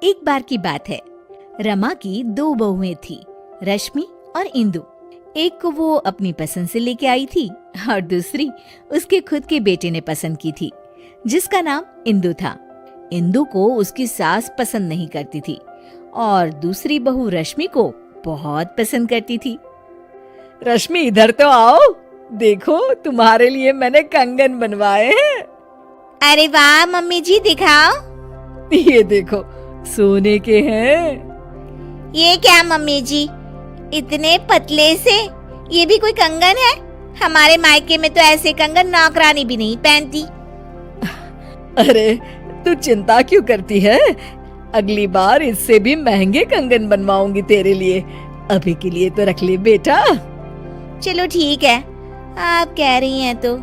एक बार की बात है। रमा की दो बहुएं थी, रश्मि और इंदु। एक को वो अपनी पसंद से लेके आई थी और दूसरी उसके खुद के बेटे ने पसंद की थी, जिसका नाम इंदु था। इंदु को उसकी सास पसंद नहीं करती थी और दूसरी बहू रश्मि को बहुत पसंद करती थी। रश्मि इधर तो आओ, देखो तुम्हारे लिए मैंने कंगन बनवाए हैं। अरे वाह मम्मी जी, दिखाओ। ये देखो, सोने के हैं। ये क्या मम्मी जी, इतने पतले से? ये भी कोई कंगन है? हमारे मायके में तो ऐसे कंगन नौकरानी भी नहीं पहनती। अरे तू चिंता क्यों करती है? अगली बार इससे भी महंगे कंगन बनवाऊंगी तेरे लिए। अभी के लिए तो रख ले बेटा। चलो ठीक है, आप कह रही हैं तो।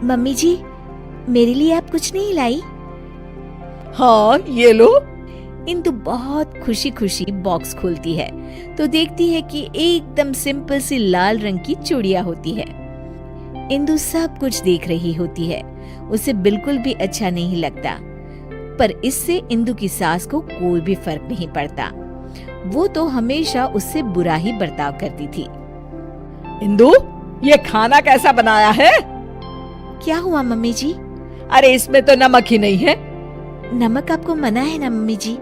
मम्मी जी, मेरे लिए आप कुछ नहीं लाई? हाँ, ये लो। इंदु बहुत खुशी खुशी बॉक्स खोलती है तो देखती है कि एकदम सिंपल सी लाल रंग की चूड़ियां होती है। इंदु सब कुछ देख रही होती है, उसे बिल्कुल भी अच्छा नहीं लगता, पर इससे इंदु की सास को कोई भी फर्क नहीं पड़ता। वो तो हमेशा उससे बुरा ही बर्ताव करती थी। इंदु, ये खाना कैसा बनाया है? क्या हुआ मम्मी जी? अरे इसमें तो नमक ही नहीं है। नमक आपको मना है ना मम्मी जी,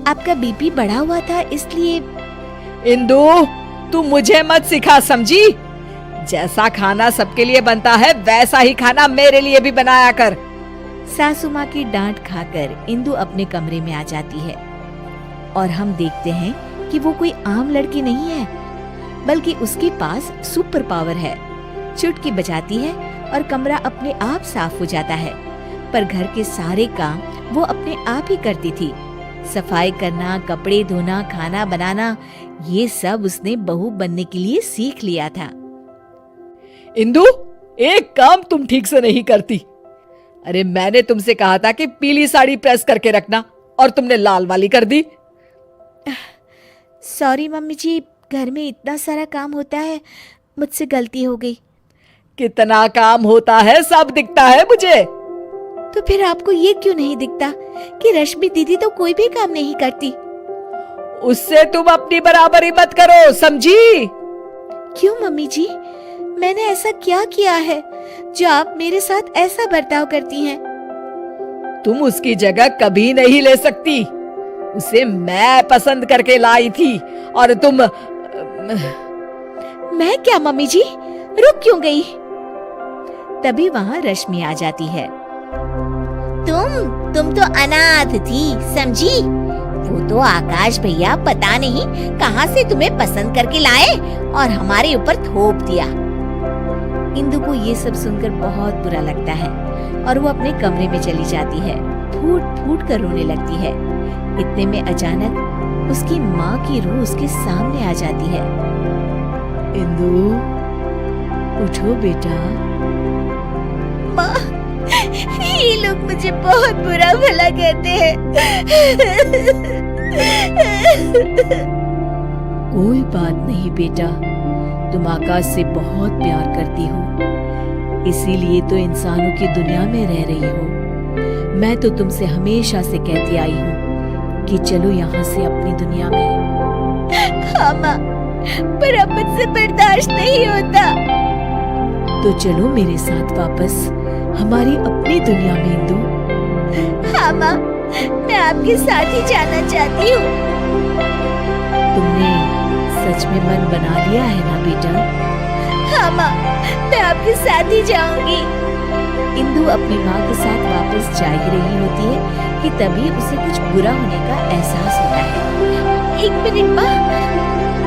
आपका बीपी बढ़ा हुआ था इसलिए। इंदु, तू मुझे मत सिखा, समझी? जैसा खाना सबके लिए बनता है वैसा ही खाना मेरे लिए भी बनाया कर। सासू माँ की डांट खाकर इंदु अपने कमरे में आ जाती है और हम देखते हैं कि वो कोई आम लड़की नहीं है, बल्कि उसके पास सुपर पावर है। चुटकी बजाती है और कमरा अपने आप साफ हो जाता है। पर घर के सारे काम वो अपने आप ही करती थी। सफाई करना, कपड़े धोना, खाना बनाना, ये सब उसने बहू बनने के लिए सीख लिया था। इंदु, एक काम तुम ठीक से नहीं करती। अरे मैंने तुमसे कहा था कि पीली साड़ी प्रेस करके रखना और तुमने लाल वाली कर दी। सॉरी मम्मी जी, घर में इतना सारा काम होता है, मुझसे गलती हो गई। कितना काम होता है सब दिखता है मुझे। तो फिर आपको ये क्यों नहीं दिखता कि रश्मि दीदी तो कोई भी काम नहीं करती? उससे तुम अपनी बराबरी मत करो, समझी? क्यों मम्मी जी, मैंने ऐसा क्या किया है जो आप मेरे साथ ऐसा बर्ताव करती हैं? तुम उसकी जगह कभी नहीं ले सकती। उसे मैं पसंद करके लाई थी और तुम। मैं क्या मम्मी जी, रुक क्यों गई? तभी वहाँ रश्मि आ जाती है। तुम तो अनाथ थी, समझी? वो तो आकाश भैया पता नहीं कहाँ से तुम्हें पसंद करके लाए और हमारे ऊपर थोप दिया। इंदु को ये सब सुनकर बहुत बुरा लगता है और वो अपने कमरे में चली जाती है, फूट फूट कर रोने लगती है। इतने में अचानक उसकी माँ की रूह उसके सामने आ जाती है। इंदु, उठो बेटा। माँ, ये लोग मुझे बहुत बुरा भला कहते हैं। कोई बात नहीं बेटा, तुम आकाश से बहुत प्यार करती हो, इसीलिए तो इंसानों की दुनिया में रह रही हो। मैं तो तुमसे हमेशा से कहती आई हूँ कि चलो यहाँ से अपनी दुनिया में। हाँ माँ, पर अब मुझसे बर्दाश्त नहीं होता। तो चलो मेरे साथ वापस हमारी अपनी दुनिया में इंदु। हाँ माँ, मैं आपके साथ ही जाना चाहती हूँ। तुमने सच में मन बना लिया है ना बेटा? हाँ माँ, मैं आपके साथ ही जाऊंगी। इंदु अपनी माँ के साथ वापस जा ही रही होती है कि तभी उसे कुछ बुरा होने का एहसास होता है। एक मिनट माँ,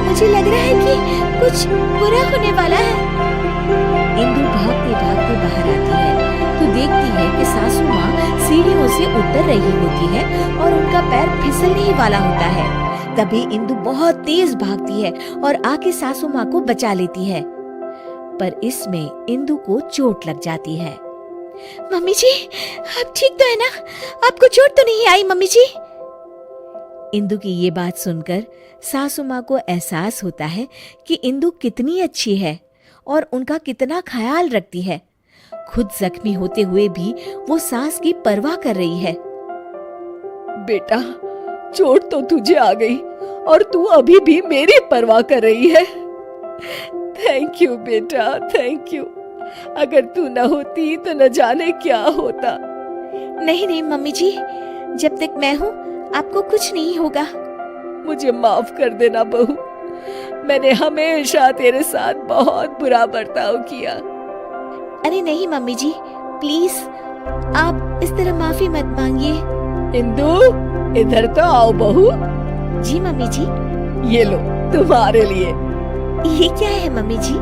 मुझे लग रहा है कि कुछ बुरा होने वाला है। इंदु भागते भागते बाहर आती है तो देखती है कि सासू माँ सीढ़ियों से उतर रही होती है और उनका पैर फिसलने ही वाला होता है। तभी इंदु बहुत तेज भागती है और आके सासू माँ को बचा लेती है, पर इसमें इंदु को चोट लग जाती है। मम्मी जी, आप ठीक तो है ना? आपको चोट तो नहीं आई मम्मी जी? इंदु की ये बात सुनकर सासू माँ को एहसास होता है कि इंदु कितनी अच्छी है और उनका कितना ख्याल रखती है। खुद जख्मी होते हुए भी वो सास की परवाह कर रही है। बेटा, चोट तो तुझे आ गई और तू अभी भी मेरी परवाह कर रही है। थैंक यू बेटा, थैंक यू। अगर तू न होती तो न जाने क्या होता। नहीं नहीं मम्मी जी, जब तक मैं हूँ आपको कुछ नहीं होगा। मुझे माफ कर देना बहू, मैंने हमेशा तेरे साथ बहुत बुरा बर्ताव किया। अरे नहीं मम्मी जी, प्लीज आप इस तरह माफी मत मांगिए। इंदु, इधर तो आओ बहू। जी मम्मी जी। ये लो तुम्हारे लिए। ये क्या है मम्मी जी?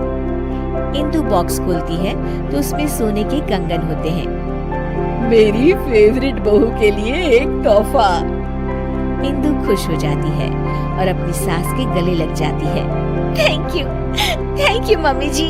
इंदु बॉक्स खोलती है तो उसमें सोने के कंगन होते हैं। मेरी फेवरेट बहू के लिए एक तोहफा। इंदु खुश हो जाती है और अपनी सास के गले लग जाती है। Thank you mummy ji.